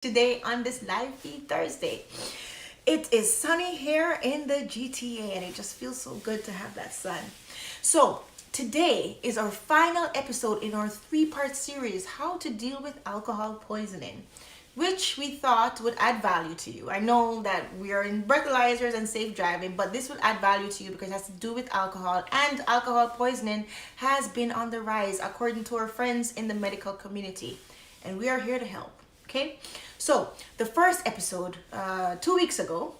today on this live feed Thursday. It is sunny here in the GTA and it just feels so good to have that sun. So, today is our final episode in our three-part series, How to Deal with Alcohol Poisoning, which we thought would add value to you. I know that we are in breathalyzers and safe driving, but this will add value to you because it has to do with alcohol, and alcohol poisoning has been on the rise according to our friends in the medical community, and we are here to help. Okay, so the first episode 2 weeks ago,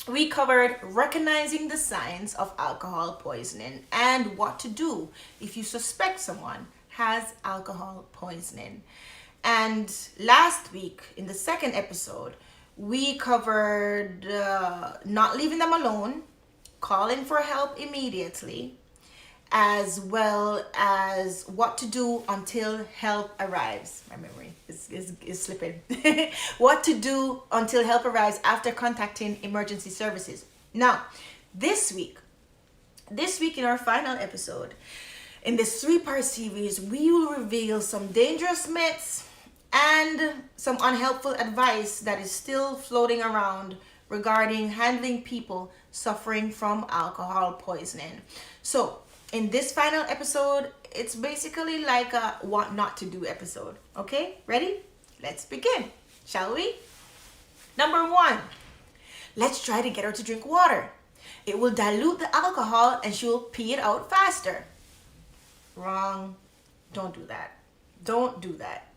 we covered recognizing the signs of alcohol poisoning and what to do if you suspect someone has alcohol poisoning. And last week, in the second episode, we covered not leaving them alone, calling for help immediately, as well as what to do until help arrives. My memory is slipping. What to do until help arrives after contacting emergency services. Now, this week in our final episode, in this three-part series, we will reveal some dangerous myths and some unhelpful advice that is still floating around regarding handling people suffering from alcohol poisoning. So, in this final episode, it's basically like a what not to do episode. Okay, ready? Let's begin, shall we? Number one, let's try to get her to drink water. It will dilute the alcohol and she will pee it out faster. Wrong. Don't do that. Don't do that.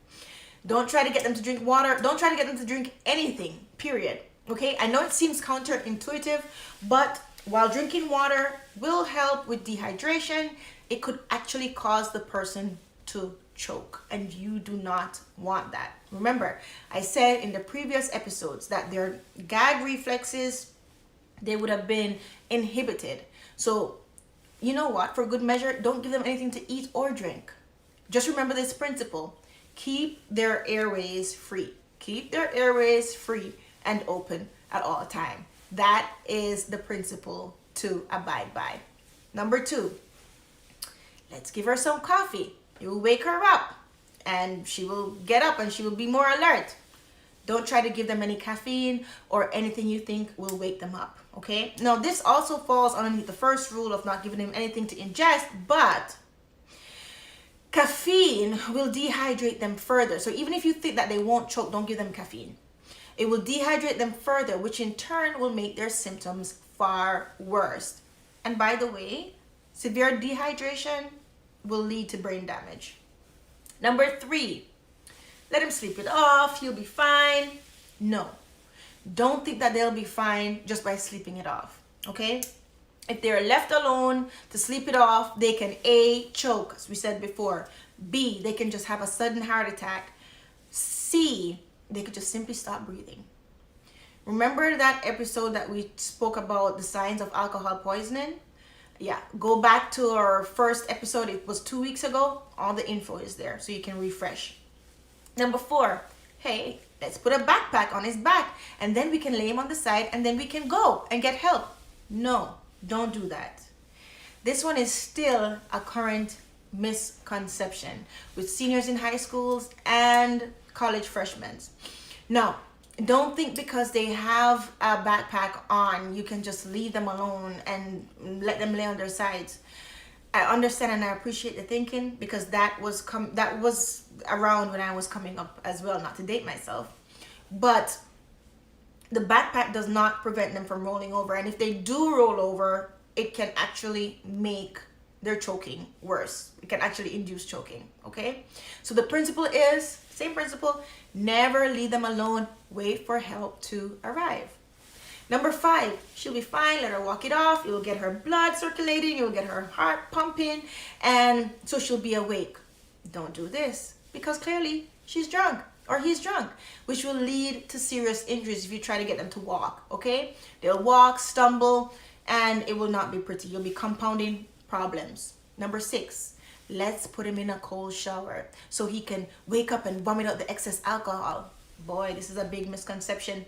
Don't try to get them to drink water. Don't try to get them to drink anything, period. Okay, I know it seems counterintuitive, but while drinking water will help with dehydration, it could actually cause the person to choke, and you do not want that. Remember, I said in the previous episodes that their gag reflexes, they would have been inhibited. So, you know what? For good measure, don't give them anything to eat or drink. Just remember this principle. Keep their airways free. Keep their airways free and open at all times. That is the principle to abide by. Number two, let's give her some coffee. It will wake her up and she will get up and she will be more alert. Don't try to give them any caffeine or anything you think will wake them up, okay? Now, this also falls underneath the first rule of not giving them anything to ingest, but caffeine will dehydrate them further. So even if you think that they won't choke, don't give them caffeine. It will dehydrate them further, which in turn will make their symptoms far worse. And by the way, severe dehydration will lead to brain damage. Number three, let him sleep it off. He'll be fine. No, don't think that they'll be fine just by sleeping it off, okay? If they're left alone to sleep it off, they can A, choke, as we said before. B, they can just have a sudden heart attack. C, they could just simply stop breathing. Remember that episode that we spoke about the signs of alcohol poisoning? Yeah, go back to our first episode. It was 2 weeks ago. All the info is there so you can refresh. Number four, hey, let's put a backpack on his back and then we can lay him on the side and then we can go and get help. No, don't do that. This one is still a current misconception with seniors in high schools and college freshmen. Now, don't think because they have a backpack on, you can just leave them alone and let them lay on their sides. I understand and I appreciate the thinking because that was around when I was coming up as well, not to date myself. But the backpack does not prevent them from rolling over. And if they do roll over, it can actually make their choking worse. It can actually induce choking, okay? So the principle is, same principle, never leave them alone. Wait for help to arrive. Number five, she'll be fine. Let her walk it off. It will get her blood circulating. It will get her heart pumping. And so she'll be awake. Don't do this because clearly she's drunk or he's drunk, which will lead to serious injuries if you try to get them to walk, okay? They'll walk, stumble, and it will not be pretty. You'll be compounding problems. Number six, let's put him in a cold shower so he can wake up and vomit out the excess alcohol. Boy, this is a big misconception.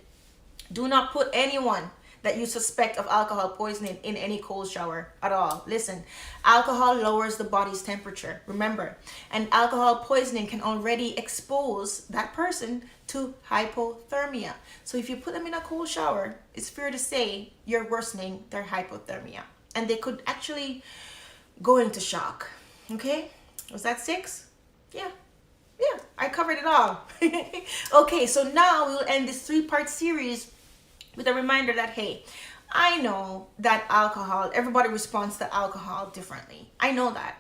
Do not put anyone that you suspect of alcohol poisoning in any cold shower at all. Listen, alcohol lowers the body's temperature, remember, and alcohol poisoning can already expose that person to hypothermia. So if you put them in a cold shower, it's fair to say you're worsening their hypothermia, and they could actually go into shock. Okay, was that 6? Yeah, I covered it all. Okay, so now we'll end this 3-part series with a reminder that, hey, I know that alcohol, everybody responds to alcohol differently. I know that.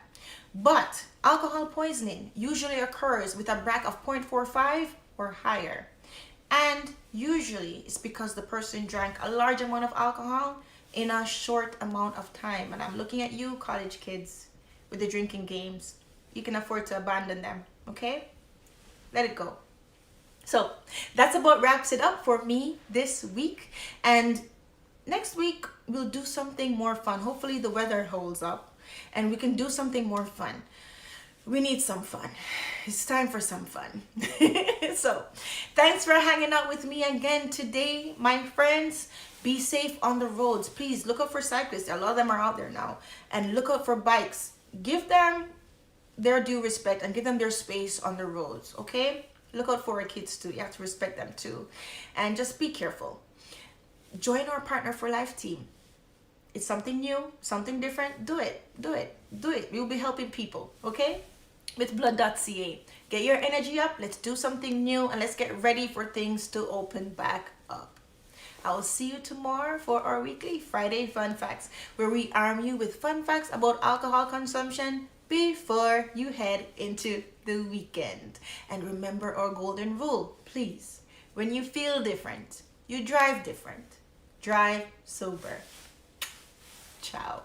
But alcohol poisoning usually occurs with a BRAC of 0.45 or higher. And usually it's because the person drank a large amount of alcohol in a short amount of time. And I'm looking at you, college kids, with the drinking games. You can afford to abandon them, okay? Let it go. So that's about wraps it up for me this week. And next week we'll do something more fun. Hopefully the weather holds up and we can do something more fun. We need some fun. It's time for some fun. So thanks for hanging out with me again today, my friends. Be safe on the roads. Please look out for cyclists. A lot of them are out there now. And look out for bikes. Give them their due respect and give them their space on the roads, okay? Look out for our kids too. You have to respect them too. And just be careful. Join our Partner for Life team. It's something new, something different. Do it. Do it. Do it. You'll be helping people, okay? With blood.ca. Get your energy up. Let's do something new and let's get ready for things to open back up. I will see you tomorrow for our weekly Friday Fun Facts, where we arm you with fun facts about alcohol consumption before you head into the weekend. And remember our golden rule, please. When you feel different, you drive different. Drive sober. Ciao.